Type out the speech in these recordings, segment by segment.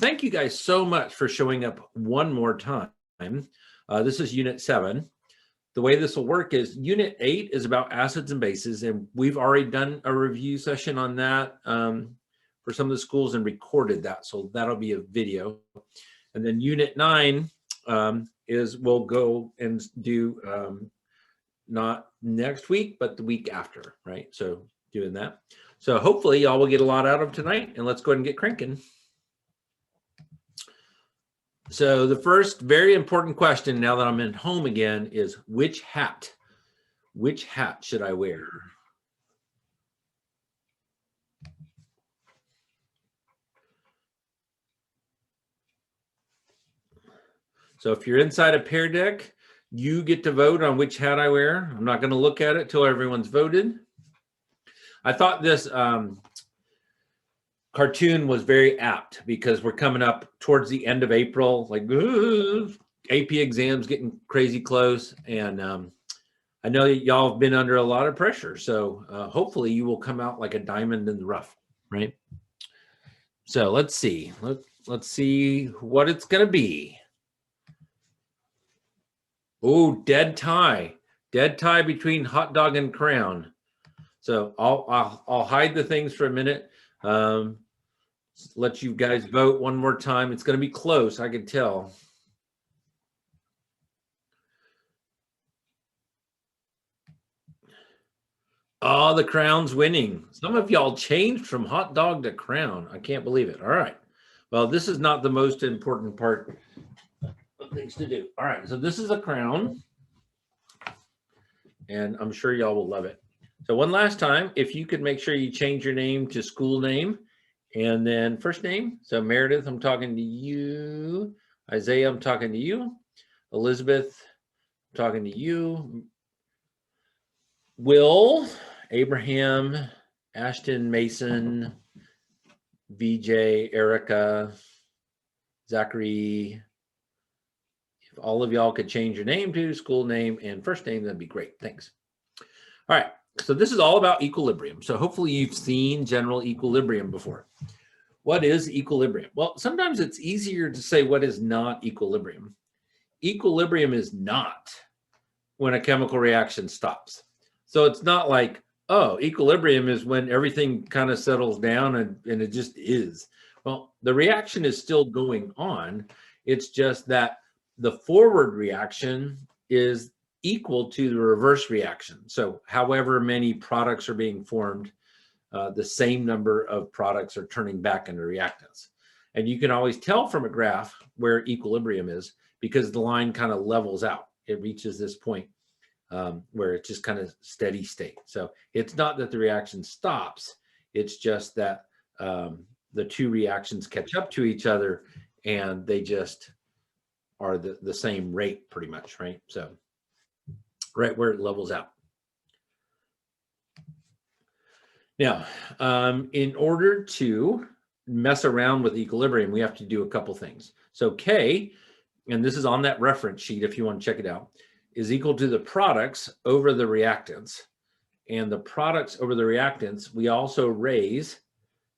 thank you guys so much for showing up one more time. This is Unit 7. The way this will work is Unit 8 is about acids and bases, and we've already done a review session on that for some of the schools and recorded that, so that'll be a video. And then Unit 9 is we'll go and do not next week, but the week after, right? So doing that. So hopefully y'all will get a lot out of tonight, and let's go ahead and get cranking. So the first very important question now that I'm at home again is which hat should I wear? So if you're inside a Pear Deck, you get to vote on which hat I wear. I'm not going to look at it till everyone's voted. I thought this cartoon was very apt because we're coming up towards the end of April, like AP exams getting crazy close. And I know y'all have been under a lot of pressure. So hopefully you will come out like a diamond in the rough, right? So let's see. Let's see what it's going to be. Oh, dead tie between hot dog and crown. So I'll hide the things for a minute. Let you guys vote one more time. It's going to be close, I can tell. Oh, the crown's winning. Some of y'all changed from hot dog to crown. I can't believe it. All right. Well, this is not the most important part of things to do. All right. So this is a crown. And I'm sure y'all will love it. So one last time, if you could make sure you change your name to school name and then first name. So Meredith, I'm talking to you. Isaiah, I'm talking to you. Elizabeth, I'm talking to you. Will, Abraham, Ashton, Mason, VJ, Erica, Zachary. If all of y'all could change your name to school name and first name, that'd be great. Thanks. All right. So this is all about equilibrium. So hopefully you've seen general equilibrium before. What is equilibrium? Well, sometimes it's easier to say what is not equilibrium. Equilibrium is not when a chemical reaction stops. So it's not like, oh, equilibrium is when everything kind of settles down and it just is. Well, the reaction is still going on. It's just that the forward reaction is equal to the reverse reaction. So however many products are being formed, the same number of products are turning back into reactants. And you can always tell from a graph where equilibrium is because the line kind of levels out. It reaches this point where it's just kind of steady state. So it's not that the reaction stops. It's just that the two reactions catch up to each other and they just are the same rate pretty much, right? So right where it levels out. Now, in order to mess around with equilibrium, we have to do a couple things. So K, and this is on that reference sheet if you want to check it out, is equal to the products over the reactants. And the products over the reactants, we also raise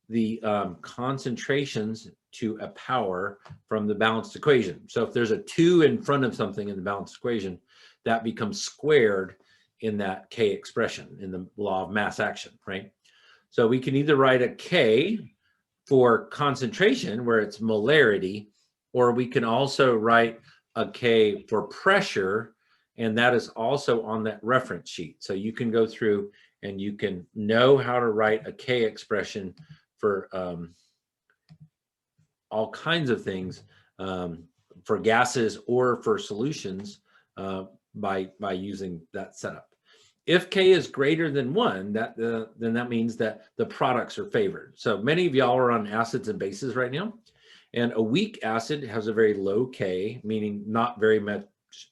the concentrations to a power from the balanced equation. So if there's a 2 in front of something in the balanced equation, that becomes squared in that K expression in the law of mass action, right? So we can either write a K for concentration where it's molarity, or we can also write a K for pressure, and that is also on that reference sheet. So you can go through and you can know how to write a K expression for all kinds of things for gases or for solutions by using that setup. If K is greater than 1, then that means that the products are favored. So many of y'all are on acids and bases right now, and a weak acid has a very low K, meaning not very much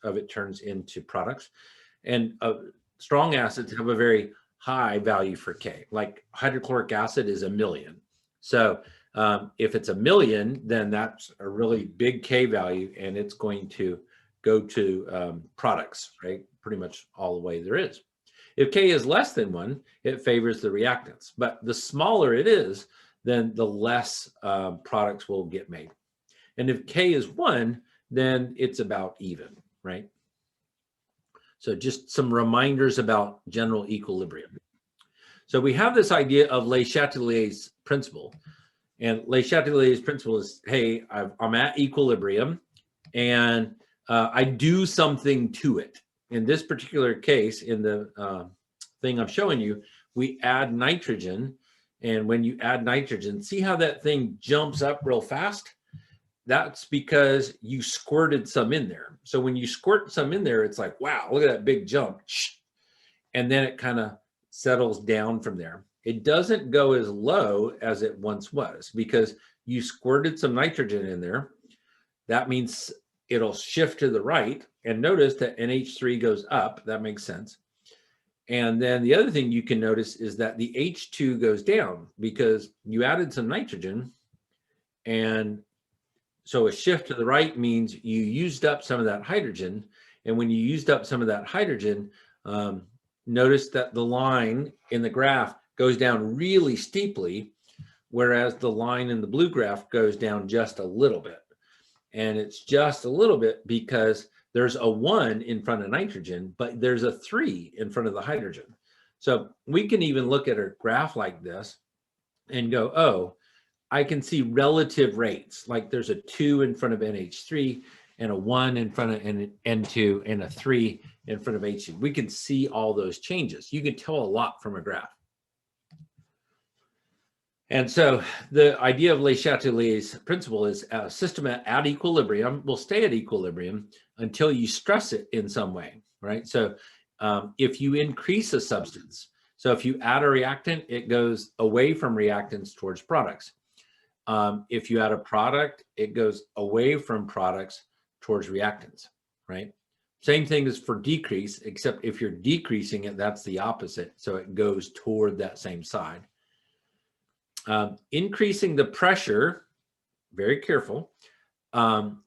of it turns into products, and strong acids have a very high value for K. Like hydrochloric acid is 1,000,000. So if it's 1,000,000, then that's a really big K value, and it's going to go to products, right? Pretty much all the way there is. If K is less than 1, it favors the reactants. But the smaller it is, then the less products will get made. And if K is 1, then it's about even, right? So just some reminders about general equilibrium. So we have this idea of Le Chatelier's principle. And Le Chatelier's principle is, hey, I'm at equilibrium and I do something to it. In this particular case, in the thing I'm showing you, we add nitrogen. And when you add nitrogen, see how that thing jumps up real fast? That's because you squirted some in there. So when you squirt some in there, it's like, wow, look at that big jump. And then it kind of settles down from there. It doesn't go as low as it once was because you squirted some nitrogen in there. That means it'll shift to the right. And notice that NH3 goes up. That makes sense. And then the other thing you can notice is that the H2 goes down because you added some nitrogen. And so a shift to the right means you used up some of that hydrogen. And when you used up some of that hydrogen, notice that the line in the graph goes down really steeply, whereas the line in the blue graph goes down just a little bit. And it's just a little bit because there's a 1 in front of nitrogen, but there's a 3 in front of the hydrogen. So we can even look at a graph like this and go, oh, I can see relative rates. Like there's a 2 in front of NH3 and a 1 in front of N2 and a 3 in front of H2. We can see all those changes. You can tell a lot from a graph. And so the idea of Le Chatelier's principle is a system at equilibrium will stay at equilibrium until you stress it in some way, right? So if you increase a substance, so if you add a reactant, it goes away from reactants towards products. If you add a product, it goes away from products towards reactants, right? Same thing as for decrease, except if you're decreasing it, that's the opposite. So it goes toward that same side. Increasing the pressure, very careful.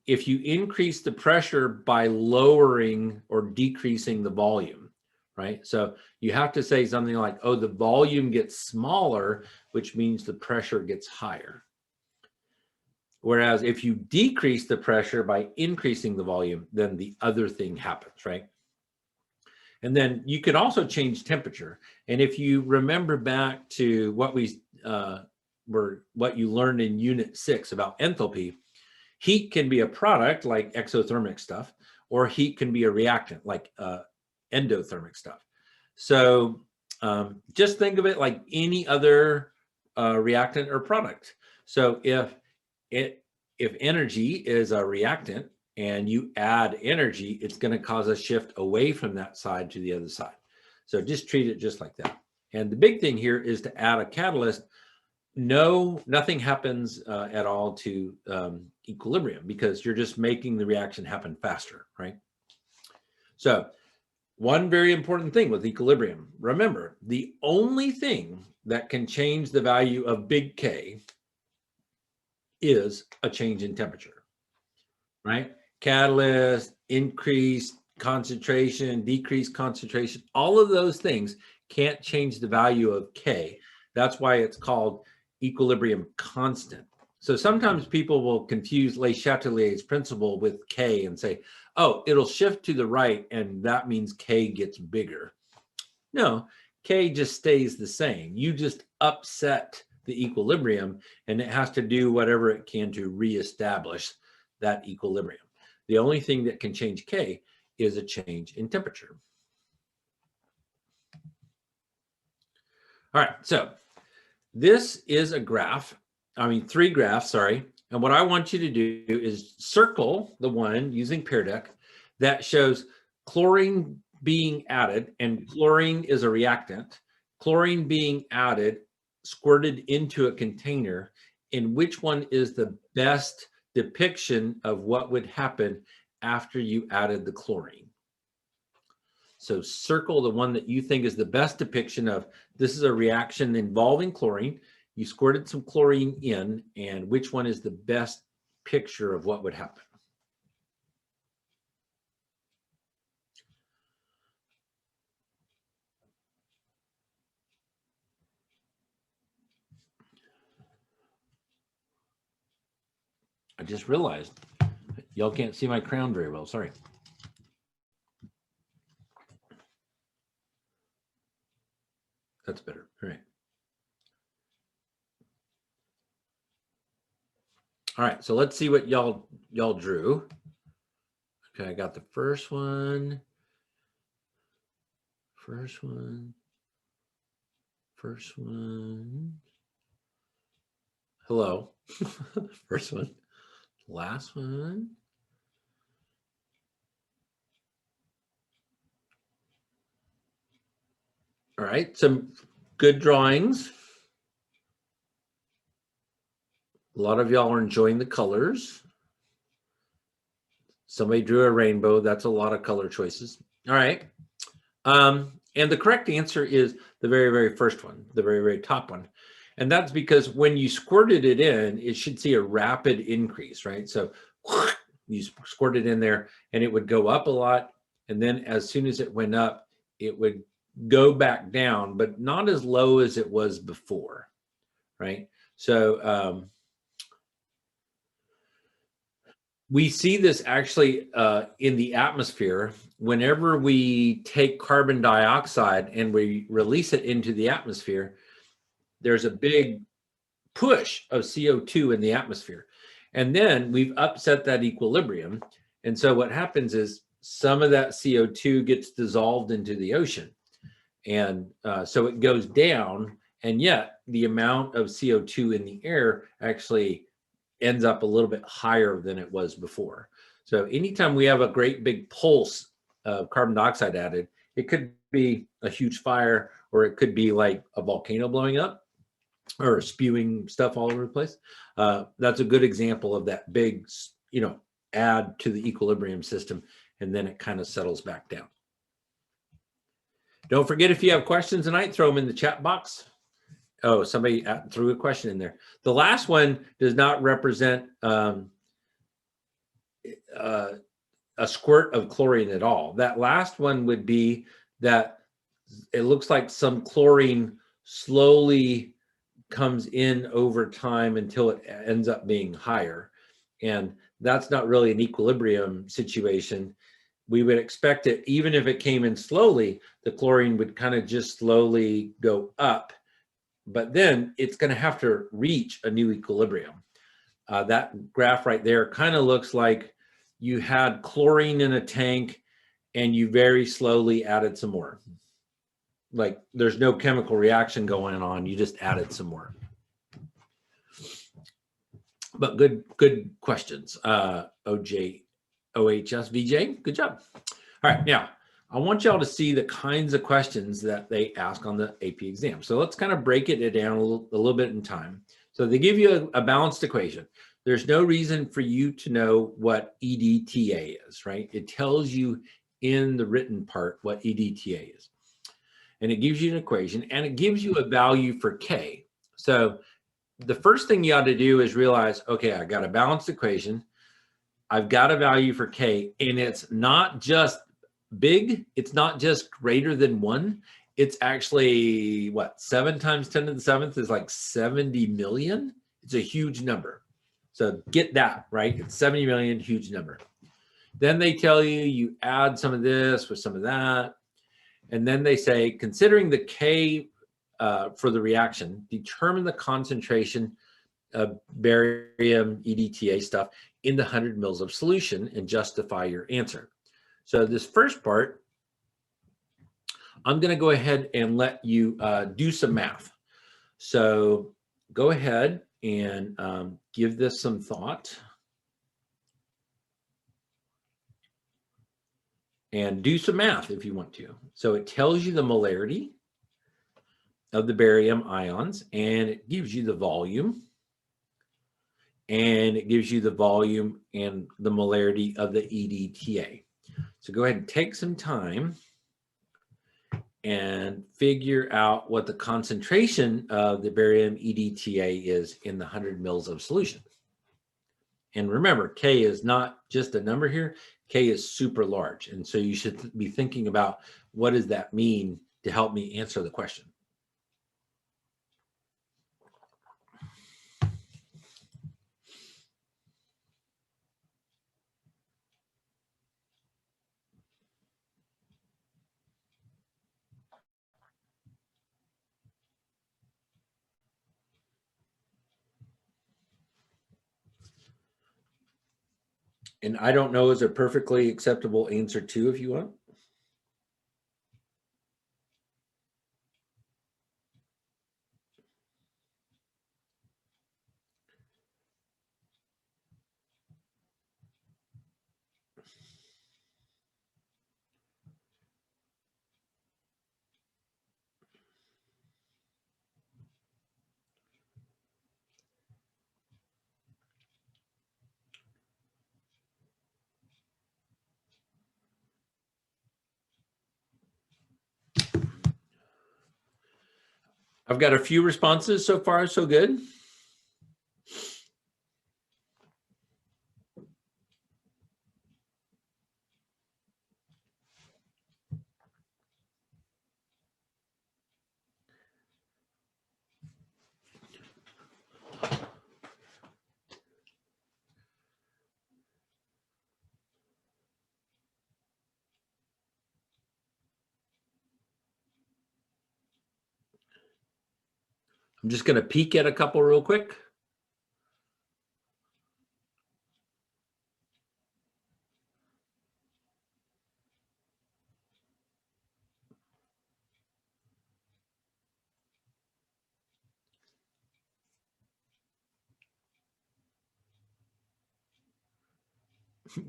If you increase the pressure by lowering or decreasing the volume, right? So you have to say something like, oh, the volume gets smaller, which means the pressure gets higher. Whereas if you decrease the pressure by increasing the volume, then the other thing happens, right? And then you can also change temperature. And if you remember back to what what you learned in Unit 6 about enthalpy, heat can be a product like exothermic stuff, or heat can be a reactant like endothermic stuff. So just think of it like any other reactant or product. So if energy is a reactant and you add energy, it's going to cause a shift away from that side to the other side. So just treat it just like that. And the big thing here is to add a catalyst. No, nothing happens at all to equilibrium because you're just making the reaction happen faster, right? So one very important thing with equilibrium, remember, the only thing that can change the value of big K is a change in temperature, right? Catalyst, increased concentration, decreased concentration, all of those things can't change the value of K. That's why it's called equilibrium constant. So sometimes people will confuse Le Chatelier's principle with K and say, oh, it'll shift to the right and that means K gets bigger. No, K just stays the same. You just upset the equilibrium and it has to do whatever it can to reestablish that equilibrium. The only thing that can change K is a change in temperature. All right, so this is a graph, three graphs, sorry. And what I want you to do is circle the one using Pear Deck that shows chlorine being added, and chlorine is a reactant, chlorine being added, squirted into a container, and which one is the best depiction of what would happen after you added the chlorine. So circle the one that you think is the best depiction of this is a reaction involving chlorine. You squirted some chlorine in, and which one is the best picture of what would happen? just realized y'all can't see my crown very well. Sorry. That's better. All right. All right. So let's see what y'all drew. Okay, I got the first one. First one. Hello. First one. Last one. All right, some good drawings. A lot of y'all are enjoying the colors. Somebody drew a rainbow. That's a lot of color choices. All right. And the correct answer is the very, very first one, the very, very top one. And that's because when you squirted it in, it should see a rapid increase, right? So you squirt it in there and it would go up a lot. And then as soon as it went up, it would go back down, but not as low as it was before, right? So we see this actually in the atmosphere. Whenever we take carbon dioxide and we release it into the atmosphere, there's a big push of CO2 in the atmosphere. And then we've upset that equilibrium. And so what happens is some of that CO2 gets dissolved into the ocean. And so it goes down, and yet the amount of CO2 in the air actually ends up a little bit higher than it was before. So anytime we have a great big pulse of carbon dioxide added, it could be a huge fire, or it could be like a volcano blowing up or spewing stuff all over the place. That's a good example of that big, add to the equilibrium system, and then it kind of settles back down. Don't forget, if you have questions tonight, throw them in the chat box. Oh, somebody threw a question in there. The last one does not represent a squirt of chlorine at all. That last one would be that it looks like some chlorine slowly comes in over time until it ends up being higher. And that's not really an equilibrium situation. We would expect it, even if it came in slowly, the chlorine would kind of just slowly go up, but then it's going to have to reach a new equilibrium. That graph right there kind of looks like you had chlorine in a tank and you very slowly added some more. Like there's no chemical reaction going on, you just added some more. But good questions. OHS VJ, good job. All right, now I want y'all to see the kinds of questions that they ask on the AP exam. So let's kind of break it down a little bit in time. So they give you a balanced equation. There's no reason for you to know what EDTA is, right? It tells you in the written part what EDTA is. And it gives you an equation, and it gives you a value for K. So the first thing you ought to do is realize, okay, I got a balanced equation. I've got a value for K, and it's not just big. It's not just greater than 1. It's actually, what, 7 times 10 to the 7th is like 70 million. It's a huge number. So get that, right? It's 70 million, huge number. Then they tell you add some of this with some of that. And then they say, considering the K for the reaction, determine the concentration of barium EDTA stuff in the 100 mils of solution and justify your answer. So this first part, I'm going to go ahead and let you do some math. So go ahead and give this some thought. And do some math if you want to. So it tells you the molarity of the barium ions, and it gives you the volume, and it gives you the volume and the molarity of the EDTA. So go ahead and take some time and figure out what the concentration of the barium EDTA is in the 100 mils of solution. And remember, K is not just a number here. K is super large. And so you should be thinking about, what does that mean to help me answer the question? And I don't know is a perfectly acceptable answer too, if you want. I've got a few responses so far, so good. I'm just going to peek at a couple real quick.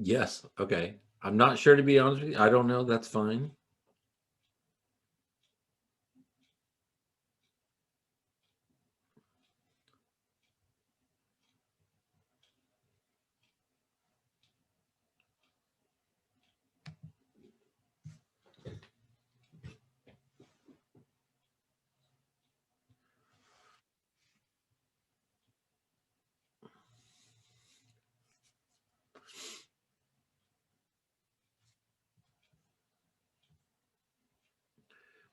Yes. Okay. I'm not sure, to be honest with you. I don't know. That's fine.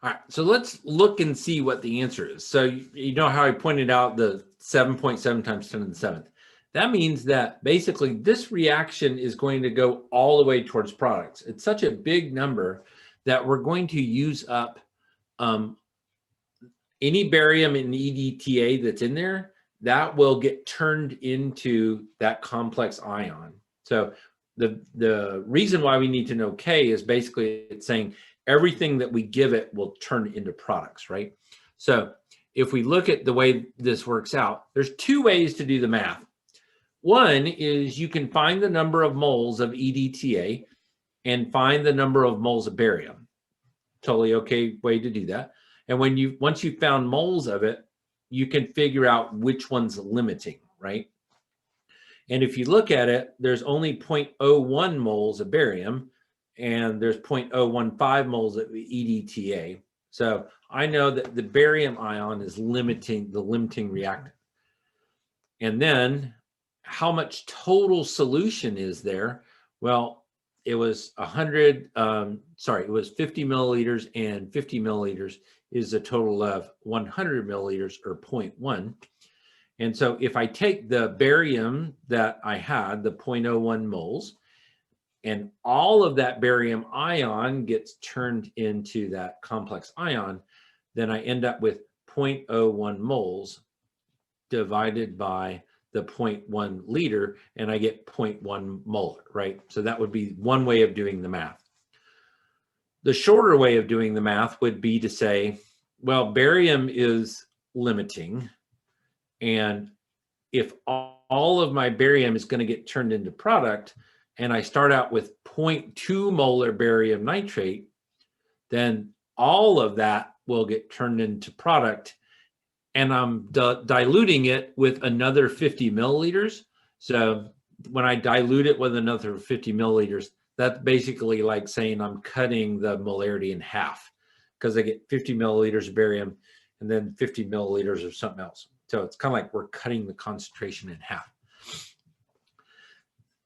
All right, so let's look and see what the answer is. So you know how I pointed out the 7.7 times 10 to the 7th. That means that basically this reaction is going to go all the way towards products. It's such a big number that we're going to use up any barium in EDTA that's in there, that will get turned into that complex ion. So the reason why we need to know K is basically it's saying everything that we give it will turn into products, right? So if we look at the way this works out, there's two ways to do the math. One is you can find the number of moles of EDTA and find the number of moles of barium. Totally okay way to do that. And once you've found moles of it, you can figure out which one's limiting, right? And if you look at it, there's only 0.01 moles of barium and there's 0.015 moles of EDTA. So I know that the barium ion is limiting the limiting reactant. And then how much total solution is there? Well, it was 100, it was 50 milliliters, and 50 milliliters is a total of 100 milliliters, or 0.1. And so if I take the barium that I had, the 0.01 moles, and all of that barium ion gets turned into that complex ion, then I end up with 0.01 moles divided by the 0.1 liter, and I get 0.1 molar, right? So that would be one way of doing the math. The shorter way of doing the math would be to say, well, barium is limiting, and if all of my barium is going to get turned into product, and I start out with 0.2 molar barium nitrate, then all of that will get turned into product, and I'm diluting it with another 50 milliliters. So when I dilute it with another 50 milliliters, that's basically like saying I'm cutting the molarity in half, because I get 50 milliliters of barium and then 50 milliliters of something else. So it's kind of like we're cutting the concentration in half.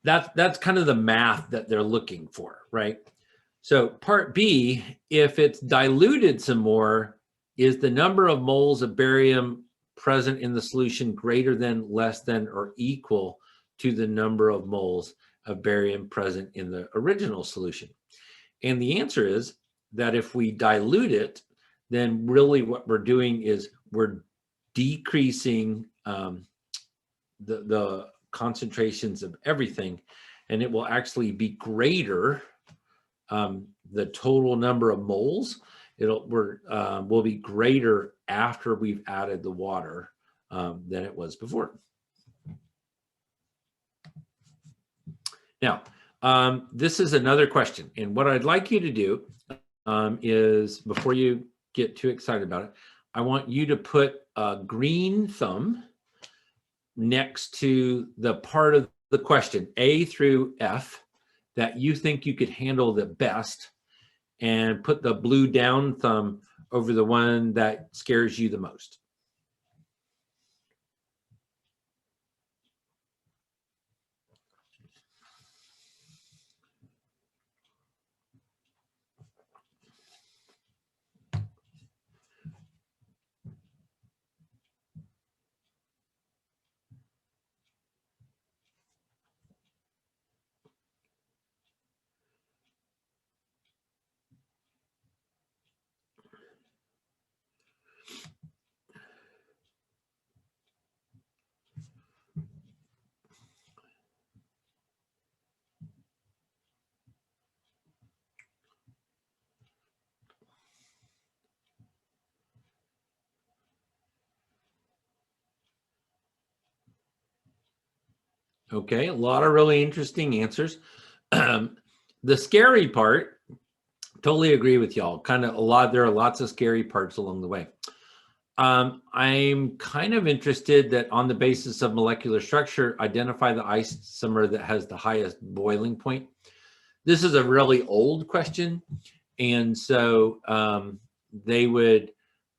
That's kind of the math that they're looking for, right? So part B, if it's diluted some more, is the number of moles of barium present in the solution greater than, less than, or equal to the number of moles of barium present in the original solution? And the answer is that if we dilute it, then really what we're doing is we're decreasing the concentrations of everything. and it will actually be greater. The total number of moles will be greater after we've added the water than it was before. Now, this is another question, and what I'd like you to do is, before you get too excited about it, I want you to put a green thumb next to the part of the question, A through F, that you think you could handle the best, and put the blue down thumb over the one that scares you the most. Okay, a lot of really interesting answers. The scary part, totally agree with y'all. There are lots of scary parts along the way. I'm kind of interested that on the basis of molecular structure, identify the isomer that has the highest boiling point. This is a really old question, and so they would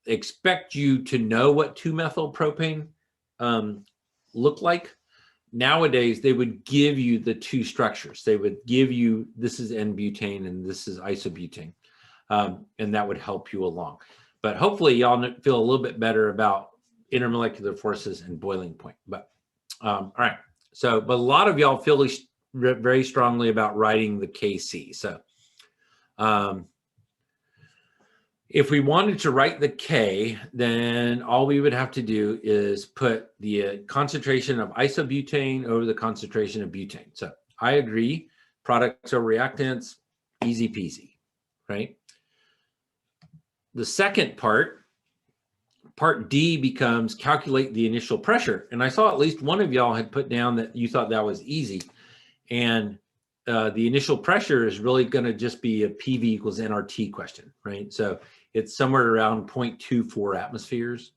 expect you to know what 2-methylpropane look like. Nowadays, they would give you the two structures. They would give you, this is N-butane and this is isobutane, and that would help you along. But hopefully y'all feel a little bit better about intermolecular forces and boiling point. But all right, but a lot of y'all feel very strongly about writing the Kc. So if we wanted to write the K, then all we would have to do is put the concentration of isobutane over the concentration of butane. So I agree, products over reactants, easy peasy, right? The second part D, becomes calculate the initial pressure. And I saw at least one of y'all had put down that you thought that was easy. And the initial pressure is really going to just be a PV equals nRT question, right? So it's somewhere around 0.24 atmospheres.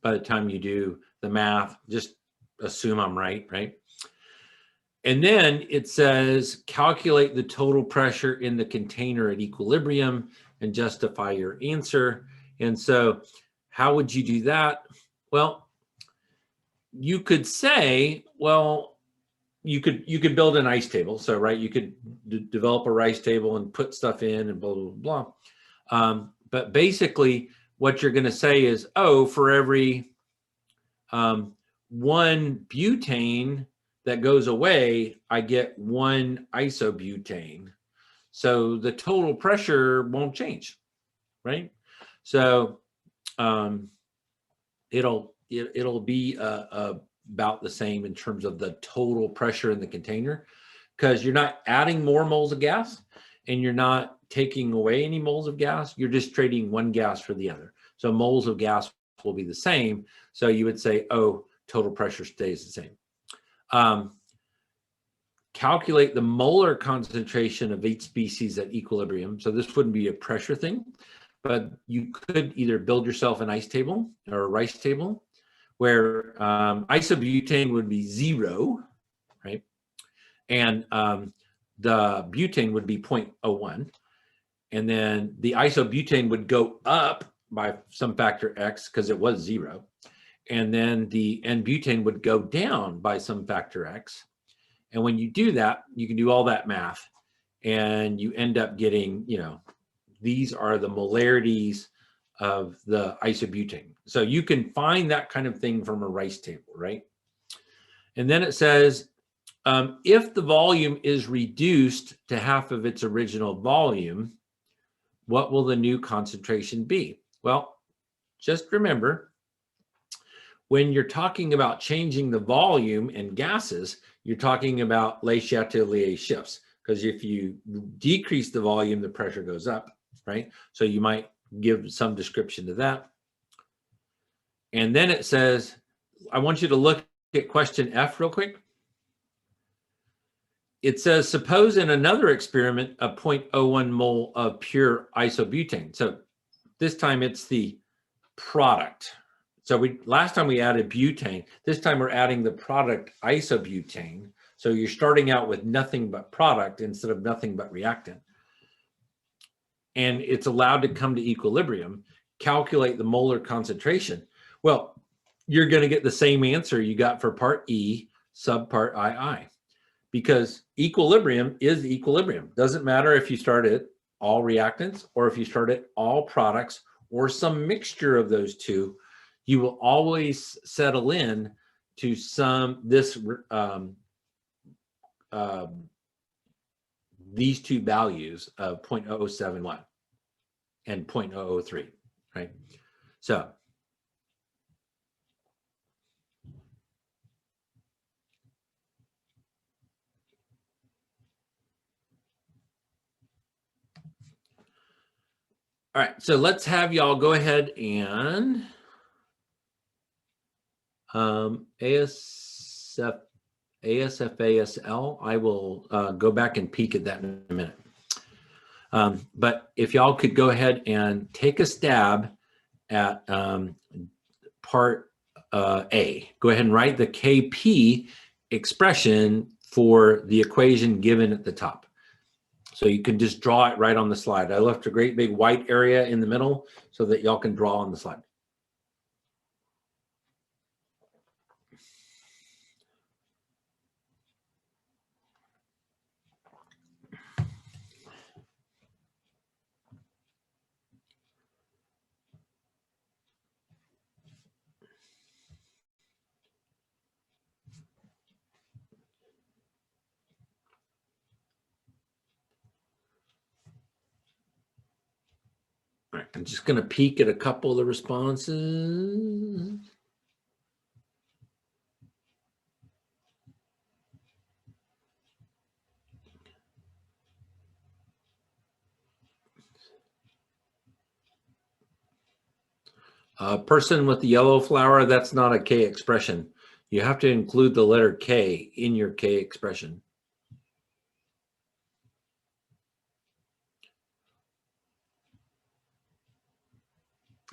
By the time you do the math, just assume I'm right? And then it says calculate the total pressure in the container at equilibrium and justify your answer. And so how would you do that? Well, you could say, well, you could build an ice table. So, right, you could develop a rice table and put stuff in and blah, blah, blah. But basically what you're going to say is, oh, for every one butane that goes away, I get one isobutane. So the total pressure won't change, right? So it'll be about the same in terms of the total pressure in the container, because you're not adding more moles of gas and you're not taking away any moles of gas. You're just trading one gas for the other. So moles of gas will be the same. So you would say, oh, total pressure stays the same. Calculate the molar concentration of each species at equilibrium. So this wouldn't be a pressure thing, but you could either build yourself an ice table or a rice table where isobutane would be 0, right? And the butane would be 0.01. And then the isobutane would go up by some factor X because it was 0. And then the N-butane would go down by some factor X. And when you do that, you can do all that math and you end up getting, these are the molarities of the isobutane. So you can find that kind of thing from a rice table, right? And then it says, if the volume is reduced to half of its original volume, what will the new concentration be? Well, just remember, When you're talking about changing the volume and gases, you're talking about Le Chatelier shifts, because if you decrease the volume, the pressure goes up, right? So you might give some description to that. And then it says, I want you to look at question F real quick. It says, suppose in another experiment, a 0.01 mole of pure isobutane. So this time it's the product. So last time we added butane. This time we're adding the product isobutane. So you're starting out with nothing but product instead of nothing but reactant. And it's allowed to come to equilibrium. Calculate the molar concentration. Well, you're going to get the same answer you got for part E, subpart II. Because equilibrium is equilibrium. Doesn't matter if you start at all reactants or if you start at all products or some mixture of those two, you will always settle in to these two values of 0.0071 and 0.003, right? So all right, so let's have y'all go ahead and ASFASL. I will go back and peek at that in a minute. But if y'all could go ahead and take a stab at part A. Go ahead and write the KP expression for the equation given at the top. So you can just draw it right on the slide. I left a great big white area in the middle so that y'all can draw on the slide. All right, I'm just going to peek at a couple of the responses. Person with the yellow flower, that's not a K expression. You have to include the letter K in your K expression.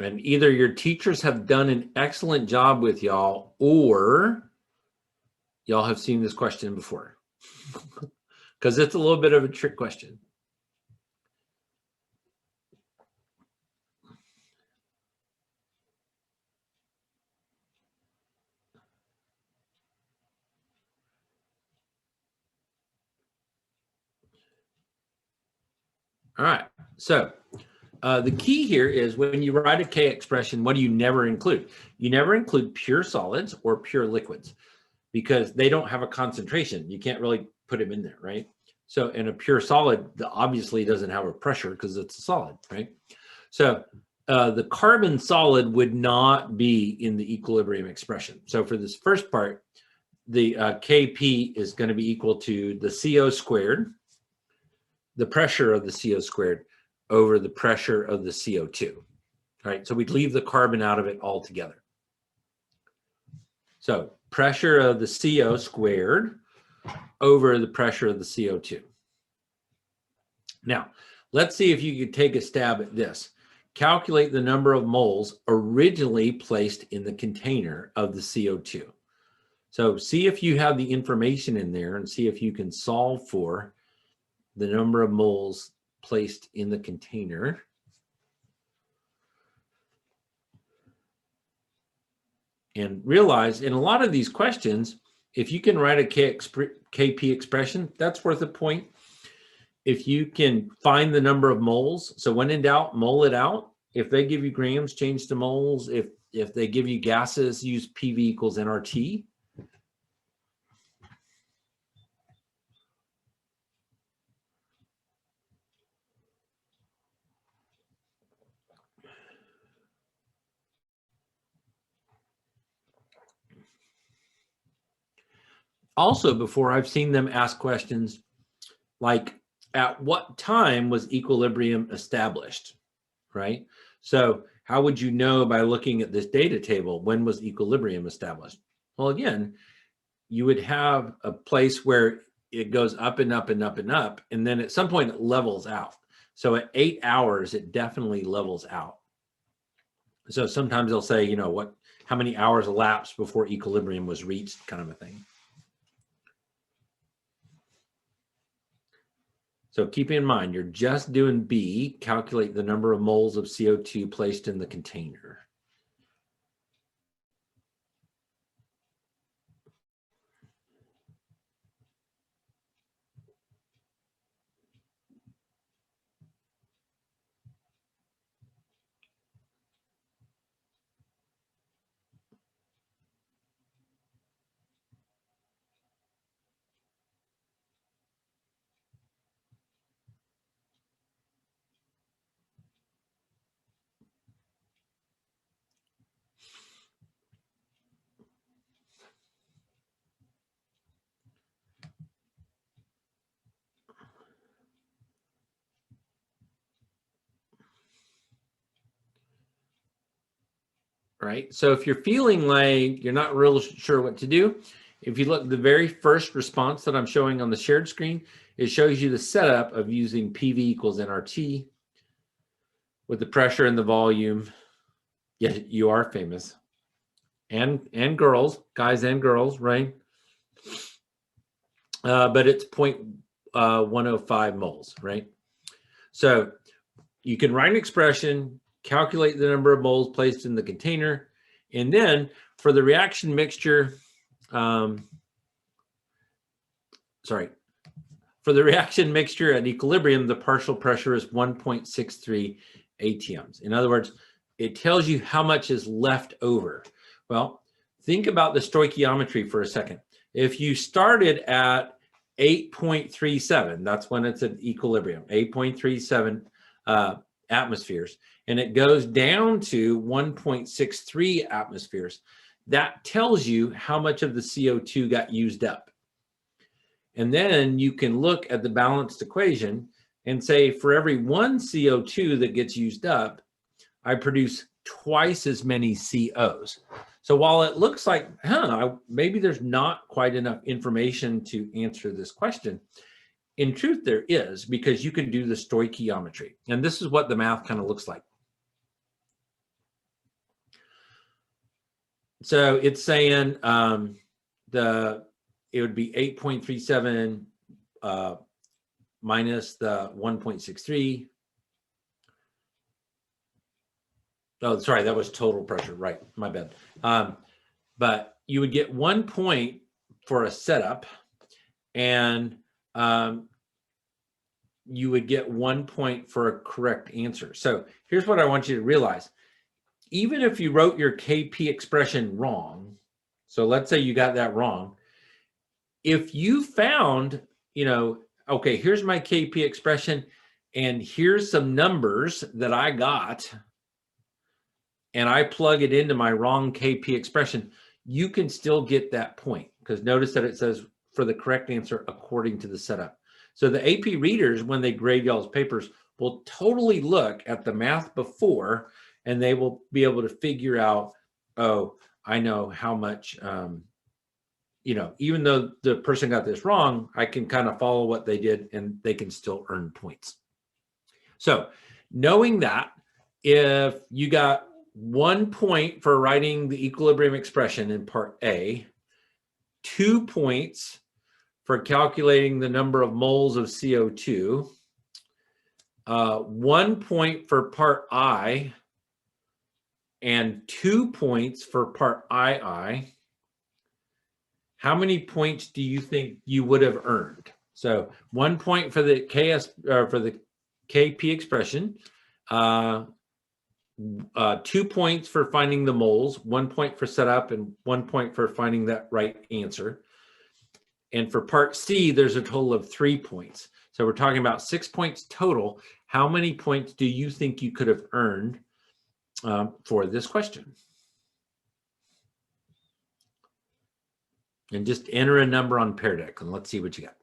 And either your teachers have done an excellent job with y'all, or y'all have seen this question before. Because it's a little bit of a trick question. All right, so the key here is when you write a K expression, what do you never include? You never include pure solids or pure liquids because they don't have a concentration. You can't really put them in there, right? So in a pure solid, obviously doesn't have a pressure because it's a solid, right? So the carbon solid would not be in the equilibrium expression. So for this first part, the Kp is going to be equal to the CO squared, the pressure of the CO squared over the pressure of the CO2. All right, so we'd leave the carbon out of it altogether. So pressure of the CO squared over the pressure of the CO2. Now, let's see if you could take a stab at this. Calculate the number of moles originally placed in the container of the CO2. So see if you have the information in there and see if you can solve for the number of moles placed in the container. And realize in a lot of these questions, if you can write a KP expression, that's worth a point. If you can find the number of moles, so when in doubt, mole it out. If they give you grams, change to moles. If they give you gases, use PV equals nRT. Also, before I've seen them ask questions like, at what time was equilibrium established, right? So how would you know by looking at this data table, when was equilibrium established? Well, again, you would have a place where it goes up and up and up and up, and then at some point it levels out. So at 8 hours, it definitely levels out. So sometimes they'll say, you know, how many hours elapsed before equilibrium was reached, kind of a thing. So keep in mind, you're just doing B, calculate the number of moles of CO2 placed in the container. Right? So if you're feeling like you're not real sure what to do, if you look at the very first response that I'm showing on the shared screen, it shows you the setup of using PV equals nRT with the pressure and the volume. Yeah, you are famous. And girls, guys and girls, right? But it's 0.105 moles, right? So you can write an expression, calculate the number of moles placed in the container, and then for the reaction mixture, for the reaction mixture at equilibrium, the partial pressure is 1.63 atms. In other words, it tells you how much is left over. Well, think about the stoichiometry for a second. If you started at 8.37, that's when it's at equilibrium, 8.37 atmospheres, and it goes down to 1.63 atmospheres, that tells you how much of the CO2 got used up. And then you can look at the balanced equation and say, for every 1 CO2 that gets used up, I produce twice as many COs. So while it looks like, maybe there's not quite enough information to answer this question, in truth, there is, because you can do the stoichiometry. And this is what the math kind of looks like. So it's saying it would be 8.37 minus the 1.63. Oh, sorry, that was total pressure. Right, my bad. But you would get 1 point for a setup, and you would get 1 point for a correct answer. So here's what I want you to realize. Even if you wrote your KP expression wrong, so let's say you got that wrong, if you found, okay, here's my KP expression, and here's some numbers that I got, and I plug it into my wrong KP expression, you can still get that point, because notice that it says for the correct answer according to the setup. So the AP readers, when they grade y'all's papers, will totally look at the math before, and they will be able to figure out, oh, I know how much, even though the person got this wrong, I can kind of follow what they did, and they can still earn points. So knowing that, if you got 1 point for writing the equilibrium expression in part A, 2 points for calculating the number of moles of CO2, 1 point for part I, and 2 points for part II, how many points do you think you would have earned? So 1 point for the for the KP expression, 2 points for finding the moles, 1 point for setup, and 1 point for finding that right answer. And for part C, there's a total of 3 points. So we're talking about 6 points total. How many points do you think you could have earned for this question? And just enter a number on Pear Deck and let's see what you got.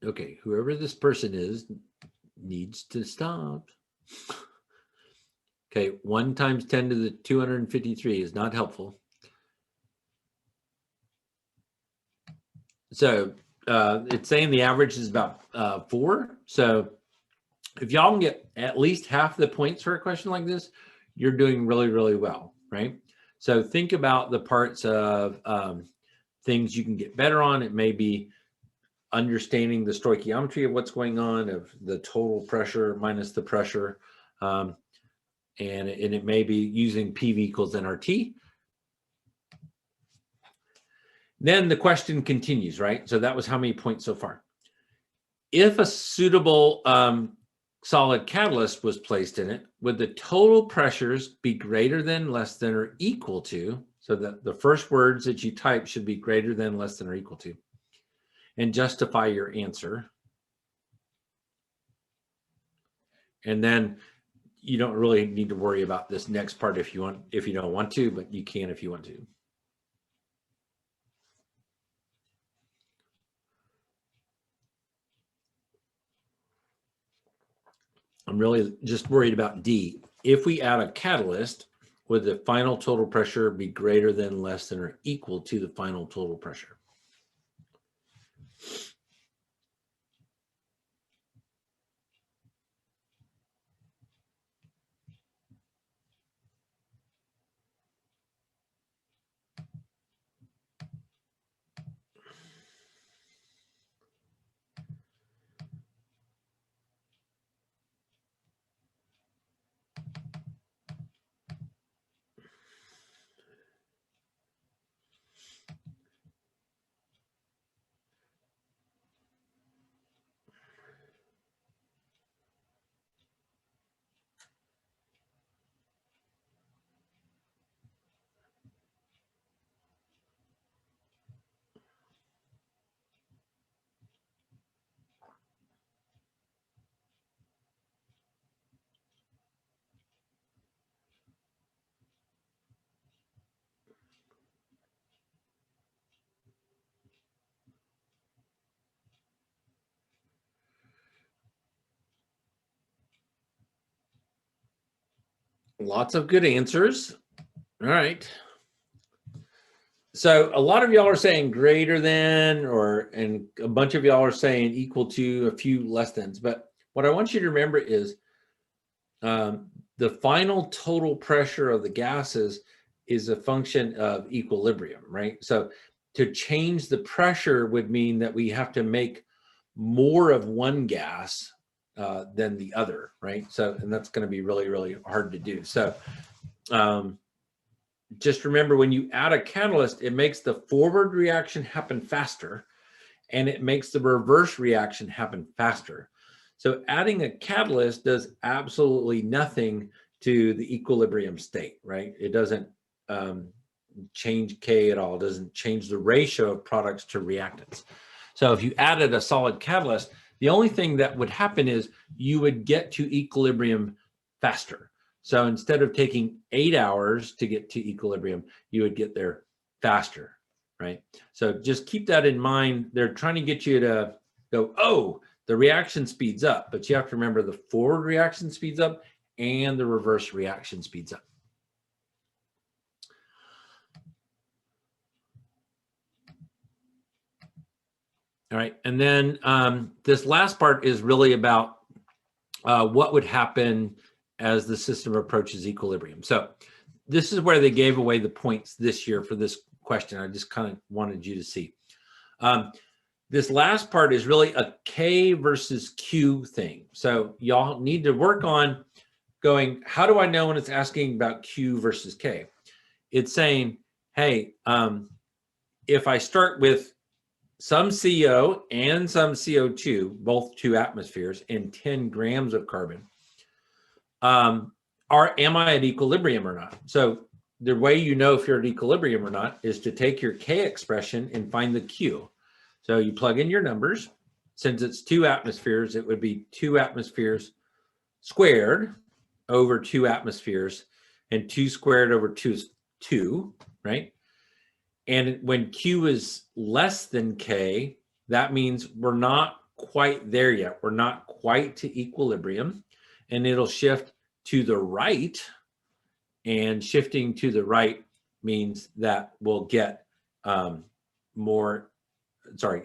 Okay, whoever this person is needs to stop. Okay, 1 times 10 to the 253 is not helpful. So it's saying the average is about 4. So if y'all can get at least half the points for a question like this, you're doing really, really well, right? So think about the parts of things you can get better on. It may be understanding the stoichiometry of what's going on, of the total pressure minus the pressure. And it may be using PV equals nRT. Then the question continues, right? So that was how many points so far. If a suitable solid catalyst was placed in it, would the total pressures be greater than, less than, or equal to? So that the first words that you type should be greater than, less than, or equal to. And justify your answer. And then you don't really need to worry about this next part if you don't want to, but you can if you want to. I'm really just worried about D. If we add a catalyst, would the final total pressure be greater than, less than, or equal to the final total pressure? Lots of good answers. All right. So a lot of y'all are saying greater than, and a bunch of y'all are saying equal to, a few less thans. But what I want you to remember is the final total pressure of the gases is a function of equilibrium, right? So to change the pressure would mean that we have to make more of one gas than the other, right? So, and that's going to be really, really hard to do. So just remember, when you add a catalyst, it makes the forward reaction happen faster, and it makes the reverse reaction happen faster. So adding a catalyst does absolutely nothing to the equilibrium state, right? It doesn't change K at all. It doesn't change the ratio of products to reactants. So if you added a solid catalyst, the only thing that would happen is you would get to equilibrium faster. So instead of taking 8 hours to get to equilibrium, you would get there faster, right? So just keep that in mind. They're trying to get you to go, oh, the reaction speeds up, but you have to remember the forward reaction speeds up and the reverse reaction speeds up. All right, and then this last part is really about what would happen as the system approaches equilibrium. So this is where they gave away the points this year for this question. I just kind of wanted you to see. This last part is really a K versus Q thing. So y'all need to work on going, how do I know when it's asking about Q versus K? It's saying, hey, if I start with some CO and some CO2, both 2 atmospheres, and 10 grams of carbon, am I at equilibrium or not? So the way you know if you're at equilibrium or not is to take your K expression and find the Q. So you plug in your numbers. Since it's 2 atmospheres, it would be 2 atmospheres squared over 2 atmospheres, and 2 squared over 2 is 2, right? And when Q is less than K, that means we're not quite there yet. We're not quite to equilibrium, and it'll shift to the right. And shifting to the right means that we'll get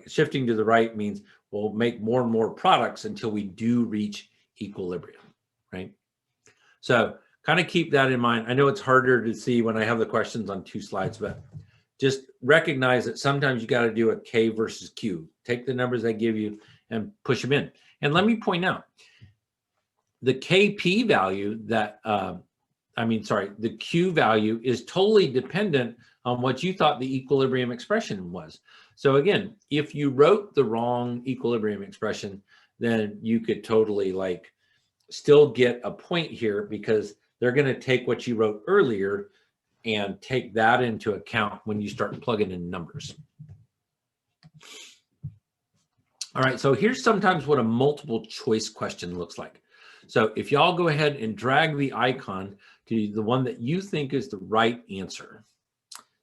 shifting to the right means we'll make more and more products until we do reach equilibrium, right? So kind of keep that in mind. I know it's harder to see when I have the questions on 2 slides, but just recognize that sometimes you got to do a K versus Q. Take the numbers they give you and push them in. And let me point out, the KP value that, the Q value is totally dependent on what you thought the equilibrium expression was. So again, if you wrote the wrong equilibrium expression, then you could totally still get a point here, because they're going to take what you wrote earlier and take that into account when you start plugging in numbers. All right, so here's sometimes what a multiple choice question looks like. So if y'all go ahead and drag the icon to the one that you think is the right answer.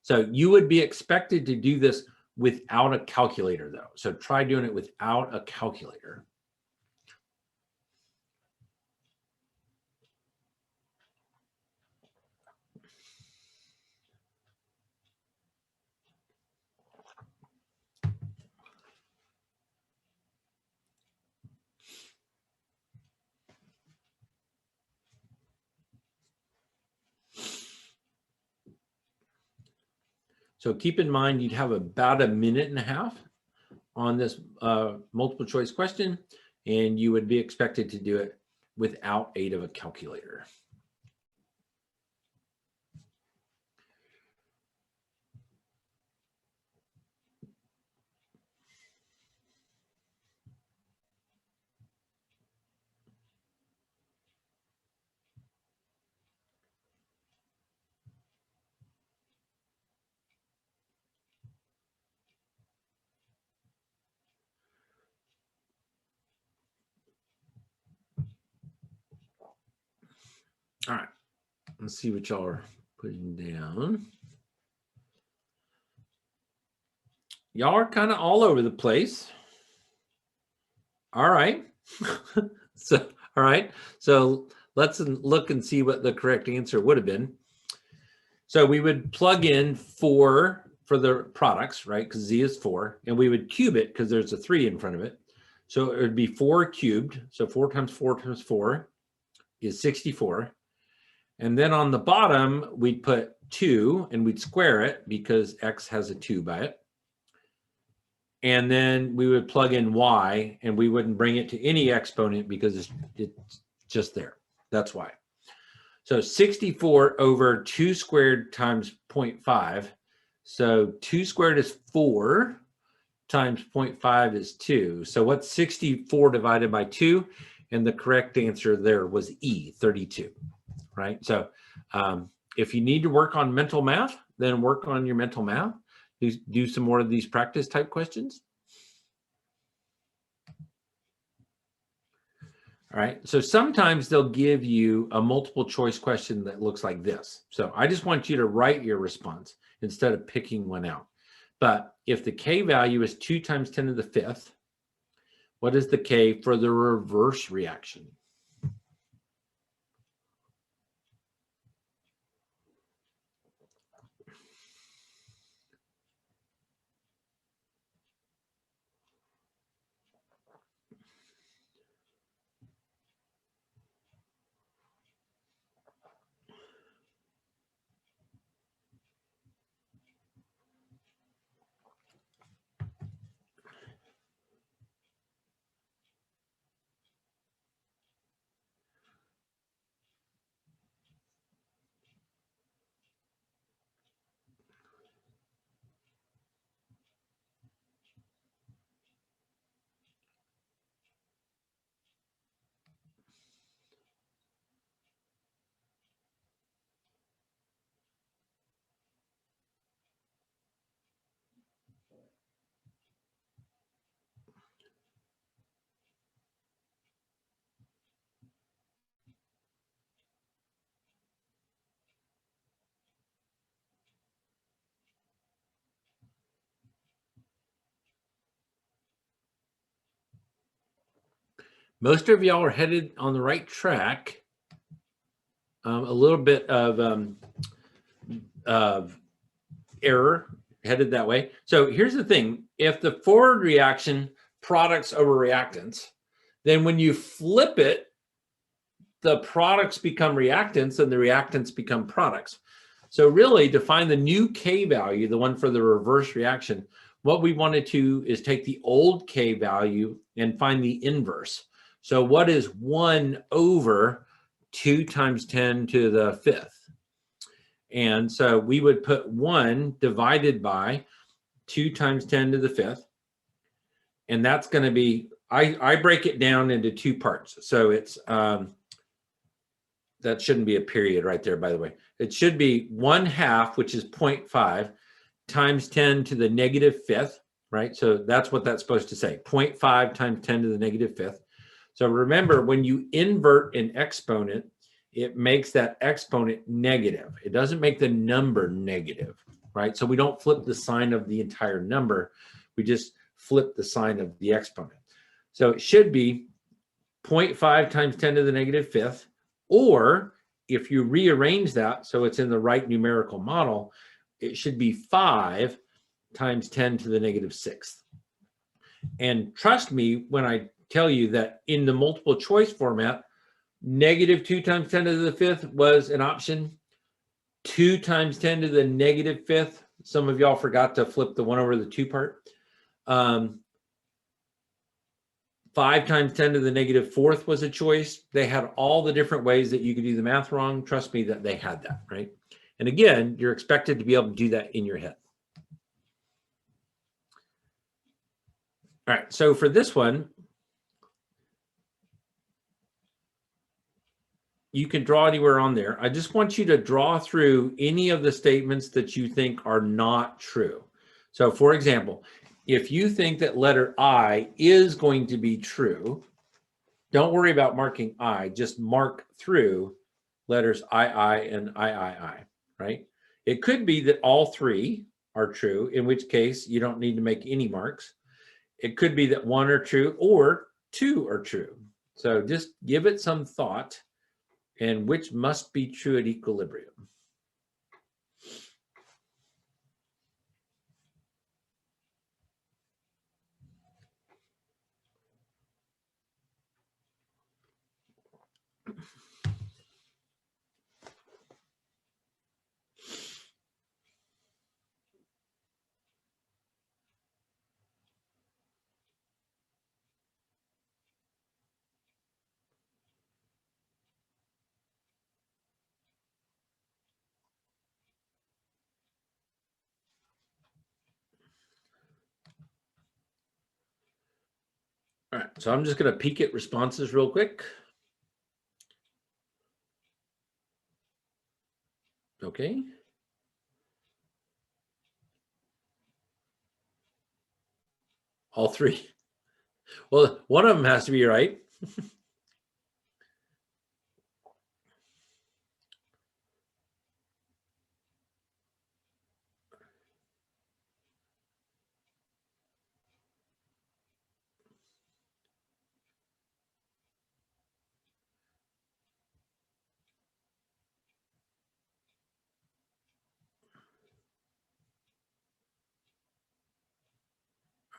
So you would be expected to do this without a calculator though. So try doing it without a calculator. So keep in mind, you'd have about 1.5 minutes on this multiple choice question, and you would be expected to do it without aid of a calculator. All right, let's see what y'all are putting down. Y'all are kind of all over the place. All right. So let's look and see what the correct answer would have been. So we would plug in 4 for the products, right? Because Z is 4, and we would cube it because there's a 3 in front of it. So it would be 4 cubed. So 4 times 4 times 4 is 64. And then on the bottom, we'd put 2 and we'd square it because X has a 2 by it. And then we would plug in Y, and we wouldn't bring it to any exponent because it's just there. That's why. So 64 over 2 squared times 0.5. So 2 squared is 4 times 0.5 is 2. So what's 64 divided by 2? And the correct answer there was E, 32, right? So if you need to work on mental math, then work on your mental math. Do some more of these practice type questions. All right, so sometimes they'll give you a multiple choice question that looks like this. So I just want you to write your response instead of picking one out. But if the K value is 2 times 10 to the 5th, what is the K for the reverse reaction? Most of y'all are headed on the right track. A little bit of error headed that way. So here's the thing. If the forward reaction products over reactants, then when you flip it, the products become reactants and the reactants become products. So really, to find the new K value, the one for the reverse reaction, what we wanted to is take the old K value and find the inverse. So what is 1 over 2 times 10 to the 5th? And so we would put 1 divided by 2 times 10 to the 5th. And that's going to be, I break it down into 2 parts. So it's, that shouldn't be a period right there, by the way. It should be 1/2, which is 0.5, times 10 to the -5th, right? So that's what that's supposed to say, 0.5 times 10 to the -5th. So remember, when you invert an exponent, it makes that exponent negative. It doesn't make the number negative, right? So we don't flip the sign of the entire number. We just flip the sign of the exponent. So it should be 0.5 times 10 to the -5th, or if you rearrange that so it's in the right numerical model, it should be 5 times 10 to the -6th. And trust me when I tell you that in the multiple choice format, -2 times 10 to the 5th was an option. 2 times 10 to the -5th. Some of y'all forgot to flip the 1 over the 2 part. 5 times 10 to the -4th was a choice. They had all the different ways that you could do the math wrong. Trust me that they had that, right? And again, you're expected to be able to do that in your head. All right, so for this one, you can draw anywhere on there. I just want you to draw through any of the statements that you think are not true. So for example, if you think that letter I is going to be true, don't worry about marking I, just mark through letters I, and I, right? It could be that all 3 are true, in which case you don't need to make any marks. It could be that 1 are true or 2 are true. So just give it some thought, and which must be true at equilibrium. All right, so I'm just going to peek at responses real quick. Okay. All 3. Well, one of them has to be right.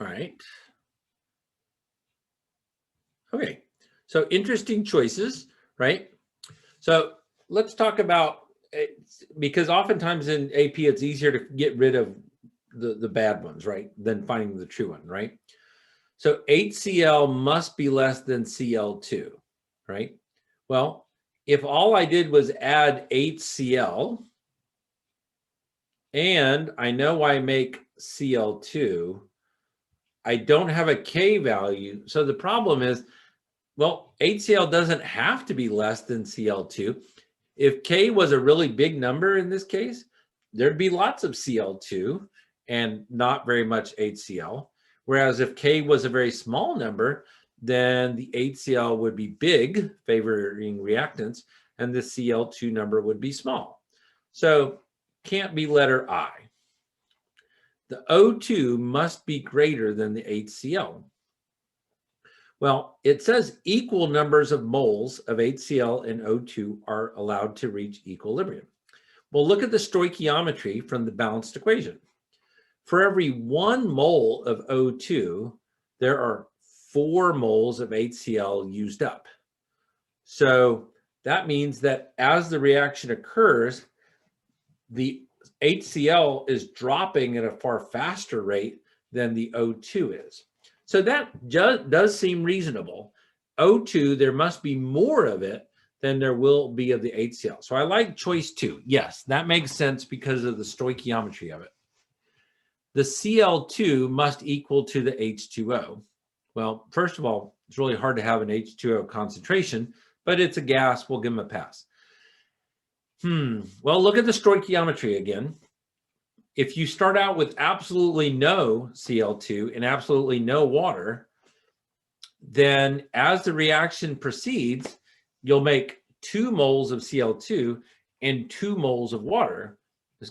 All right. Okay. So interesting choices, right? So let's talk about, because oftentimes in AP, it's easier to get rid of the bad ones, right, than finding the true one, right? So HCl must be less than Cl2, right? Well, if all I did was add HCl, and I know I make Cl2, I don't have a K value. So the problem is, well, HCl doesn't have to be less than Cl2. If K was a really big number in this case, there'd be lots of Cl2 and not very much HCl. Whereas if K was a very small number, then the HCl would be big, favoring reactants, and the Cl2 number would be small. So can't be letter I. The O2 must be greater than the HCl. Well, it says equal numbers of moles of HCl and O2 are allowed to reach equilibrium. Well, look at the stoichiometry from the balanced equation. For every 1 mole of O2, there are 4 moles of HCl used up. So that means that as the reaction occurs, the HCl is dropping at a far faster rate than the O2 is. So that does seem reasonable. O2, there must be more of it than there will be of the HCl. So I like choice 2. Yes, that makes sense because of the stoichiometry of it. The Cl2 must equal to the H2O. Well, first of all, it's really hard to have an H2O concentration, but it's a gas. We'll give them a pass. Well, look at the stoichiometry again. If you start out with absolutely no Cl2 and absolutely no water, then as the reaction proceeds, you'll make 2 moles of Cl2 and 2 moles of water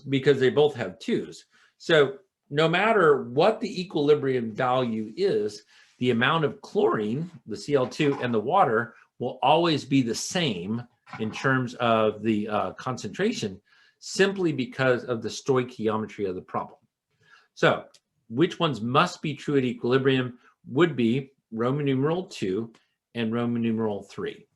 because they both have 2s. So no matter what the equilibrium value is, the amount of chlorine, the Cl2 and the water will always be the same in terms of the concentration, simply because of the stoichiometry of the problem. So which ones must be true at equilibrium would be Roman numeral 2 and Roman numeral 3.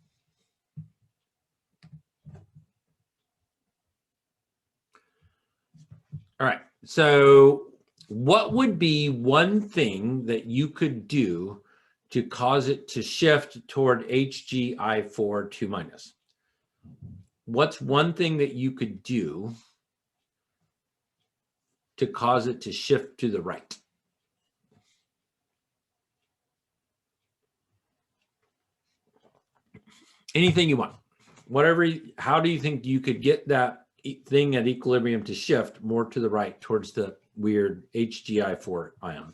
All right, so what would be one thing that you could do to cause it to shift toward HgI4 2-? What's one thing that you could do to cause it to shift to the right? Anything you want. Whatever, how do you think you could get that thing at equilibrium to shift more to the right towards the weird HgI4 ion?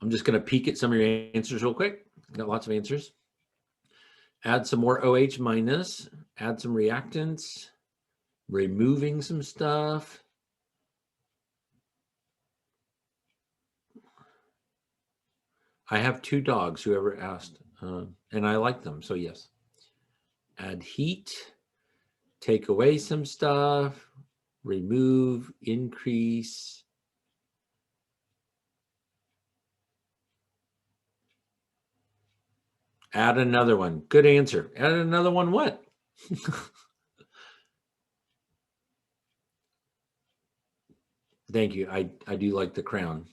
I'm just going to peek at some of your answers real quick. Got lots of answers. Add some more OH minus, add some reactants, removing some stuff. I have 2 dogs, whoever asked, and I like them, so yes. Add heat, take away some stuff, remove, increase. Add another one. Good answer. Add another one what? Thank you. I do like the crown.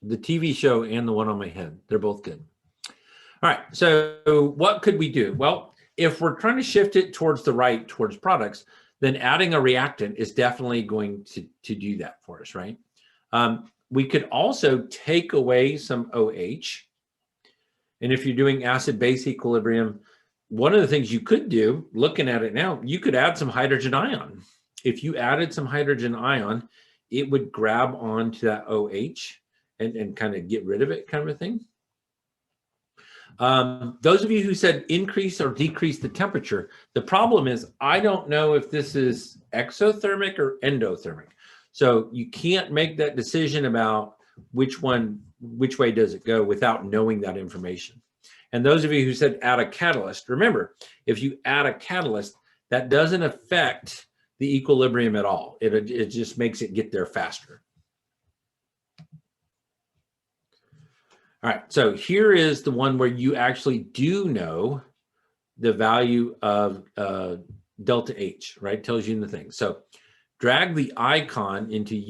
The TV show and the one on my head. They're both good. All right. So what could we do? Well, if we're trying to shift it towards the right, towards products, then adding a reactant is definitely going to do that for us, right? We could also take away some OH. And if you're doing acid-base equilibrium, one of the things you could do, looking at it now, you could add some hydrogen ion. If you added some hydrogen ion, it would grab onto that OH and kind of get rid of it, kind of a thing. Those of you who said increase or decrease the temperature, the problem is I don't know if this is exothermic or endothermic. So you can't make that decision about which way does it go without knowing that information. And those of you who said add a catalyst, remember, if you add a catalyst, that doesn't affect the equilibrium at all. It just makes it get there faster. All right, so here is the one where you actually do know the value of delta H, right? It tells you in the thing. So drag the icon into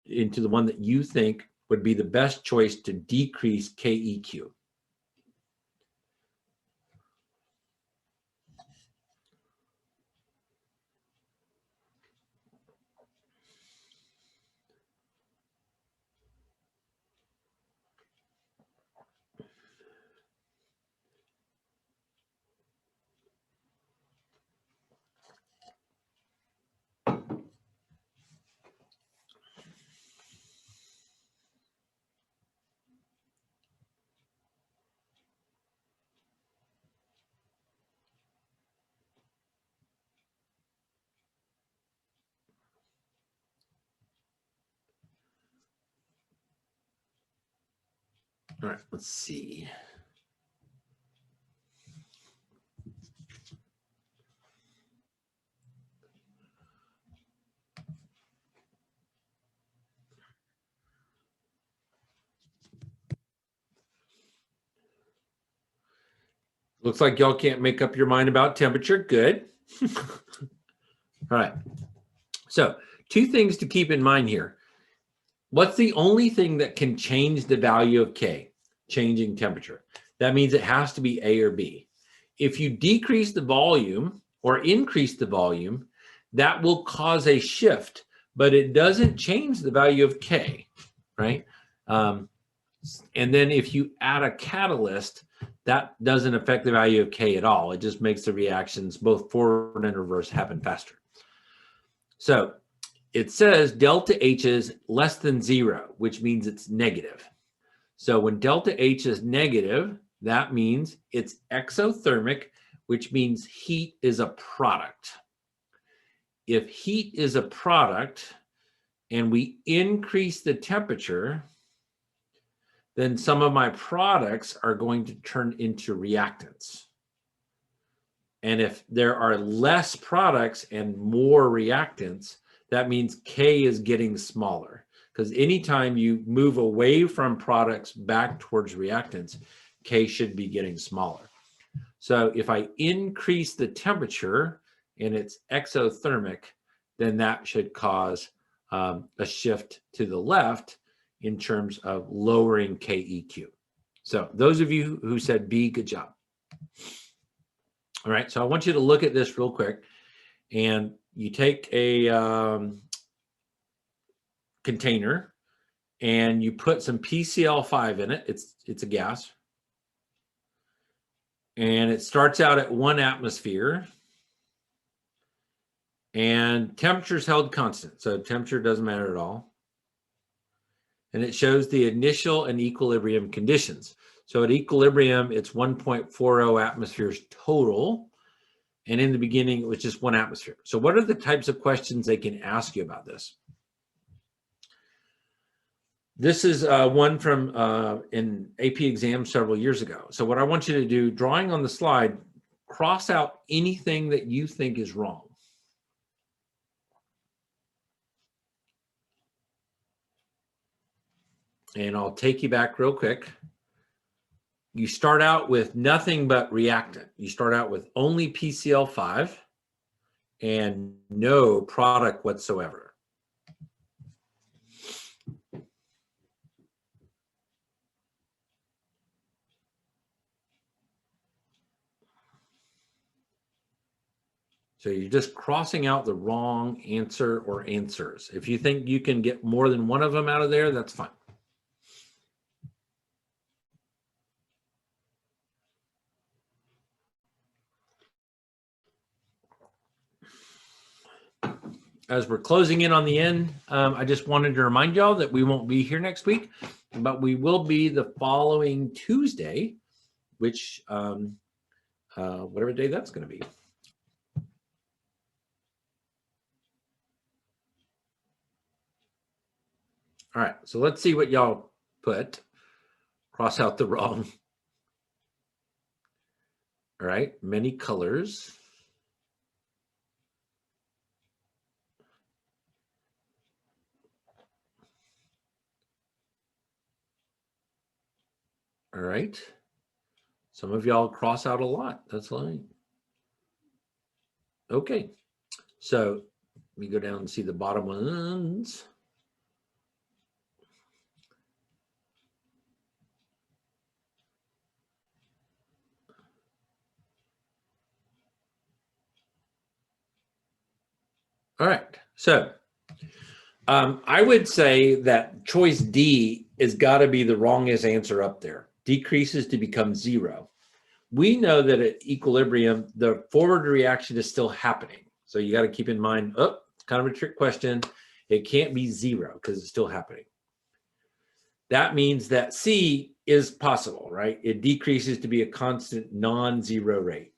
the one that you think would be the best choice to decrease KEQ. All right, let's see. Looks like y'all can't make up your mind about temperature. Good. All right. So 2 things to keep in mind here. What's the only thing that can change the value of K? Changing temperature. That means it has to be A or B. If you decrease the volume or increase the volume, that will cause a shift, but it doesn't change the value of K, right? And then if you add a catalyst, that doesn't affect the value of K at all. It just makes the reactions both forward and reverse happen faster. So it says delta H is less than 0, which means it's negative. So when delta H is negative, that means it's exothermic, which means heat is a product. If heat is a product and we increase the temperature, then some of my products are going to turn into reactants. And if there are less products and more reactants, that means K is getting smaller. Because anytime you move away from products back towards reactants, K should be getting smaller. So if I increase the temperature and it's exothermic, then that should cause a shift to the left in terms of lowering KEQ. So those of you who said B, good job. All right, so I want you to look at this real quick. And you take a container and you put some PCl5 in it. It's a gas. And it starts out at 1 atmosphere. And temperature is held constant. So temperature doesn't matter at all. And it shows the initial and equilibrium conditions. So at equilibrium, it's 1.40 atmospheres total. And in the beginning, it was just 1 atmosphere. So what are the types of questions they can ask you about this? This is one from an AP exam several years ago. So what I want you to do, drawing on the slide, cross out anything that you think is wrong. And I'll take you back real quick. You start out with nothing but reactant. You start out with only PCl5 and no product whatsoever. So you're just crossing out the wrong answer or answers. If you think you can get more than one of them out of there, that's fine. As we're closing in on the end, I just wanted to remind y'all that we won't be here next week, but we will be the following Tuesday, which whatever day that's going to be. All right, so let's see what y'all put. Cross out the wrong. All right, many colors. All right. Some of y'all cross out a lot. That's fine. Okay. So let me go down and see the bottom ones. All right. So I would say that choice D has got to be the wrongest answer up there. Decreases to become 0. We know that at equilibrium, the forward reaction is still happening. So you got to keep in mind, oh, it's kind of a trick question. It can't be 0 because it's still happening. That means that C is possible, right? It decreases to be a constant non-zero rate.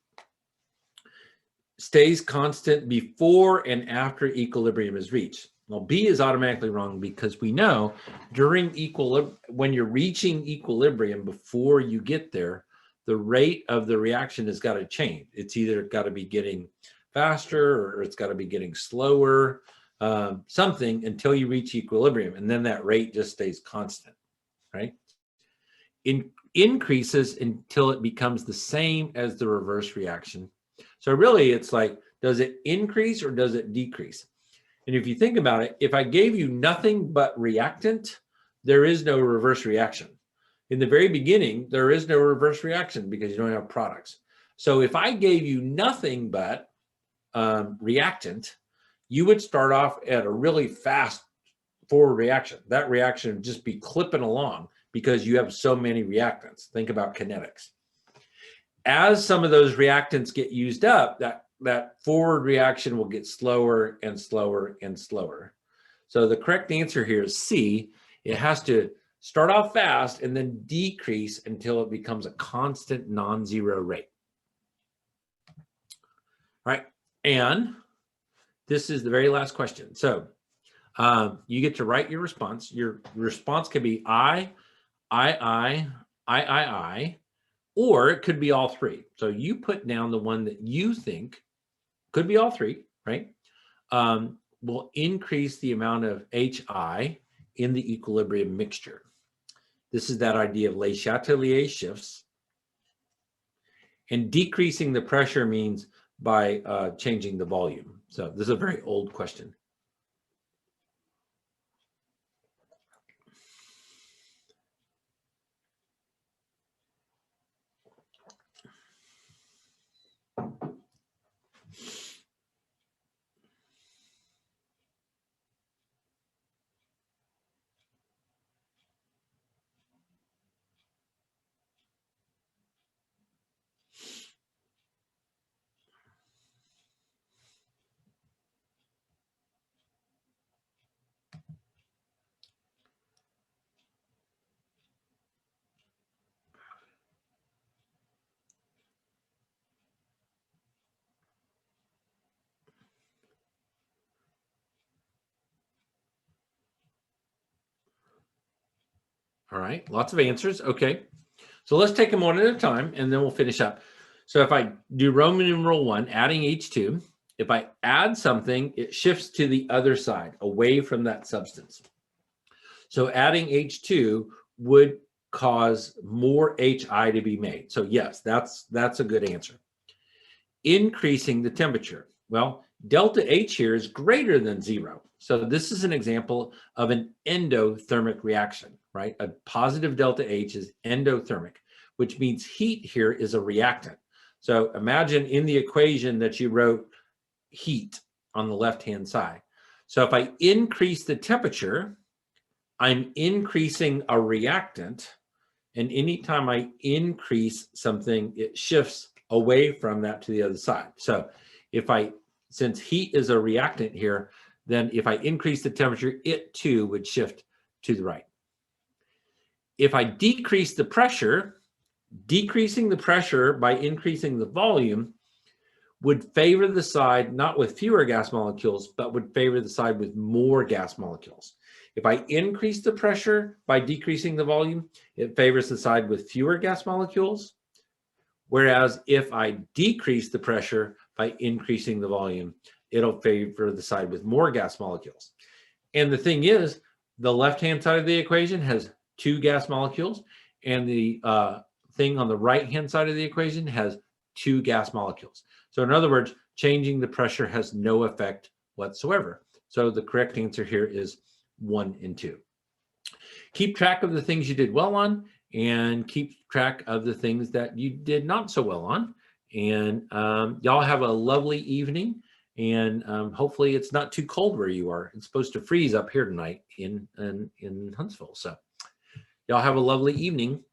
Stays constant before and after equilibrium is reached. Well, B is automatically wrong because we know during when you're reaching equilibrium, before you get there, the rate of the reaction has got to change. It's either got to be getting faster or it's got to be getting slower, something until you reach equilibrium. And then that rate just stays constant, right? Increases until it becomes the same as the reverse reaction. So really it's like, does it increase or does it decrease? And if you think about it, if I gave you nothing but reactant, there is no reverse reaction. In the very beginning, there is no reverse reaction because you don't have products. So if I gave you nothing but reactant, you would start off at a really fast forward reaction. That reaction would just be clipping along because you have so many reactants. Think about kinetics. As some of those reactants get used up, that forward reaction will get slower and slower and slower. So the correct answer here is C. It has to start off fast and then decrease until it becomes a constant non-zero rate. All right, and this is the very last question. So you get to write your response. Your response could be I, or it could be all three. So you put down the one that you think could be all three, right? Will increase the amount of HI in the equilibrium mixture. This is that idea of Le Chatelier shifts. And decreasing the pressure means by changing the volume. So this is a very old question. All right, lots of answers. Okay, so let's take them one at a time and then we'll finish up. So if I do Roman numeral 1, adding H2, if I add something, it shifts to the other side, away from that substance. So adding H2 would cause more HI to be made. So yes, that's a good answer. Increasing the temperature. Well, delta H here is greater than 0. So this is an example of an endothermic reaction, right? A positive delta H is endothermic, which means heat here is a reactant. So imagine in the equation that you wrote heat on the left-hand side. So if I increase the temperature, I'm increasing a reactant. And anytime I increase something, it shifts away from that to the other side. So since heat is a reactant here, then if I increase the temperature, it too would shift to the right. If I decrease the pressure, decreasing the pressure by increasing the volume would favor the side not with fewer gas molecules, but would favor the side with more gas molecules. If I increase the pressure by decreasing the volume, it favors the side with fewer gas molecules. Whereas if I decrease the pressure by increasing the volume, it'll favor the side with more gas molecules. And the thing is, the left-hand side of the equation has 2 gas molecules, and the thing on the right-hand side of the equation has 2 gas molecules. So in other words, changing the pressure has no effect whatsoever. So the correct answer here is 1 and 2. Keep track of the things you did well on and keep track of the things that you did not so well on. And y'all have a lovely evening. And hopefully it's not too cold where you are. It's supposed to freeze up here tonight in Huntsville. So y'all have a lovely evening.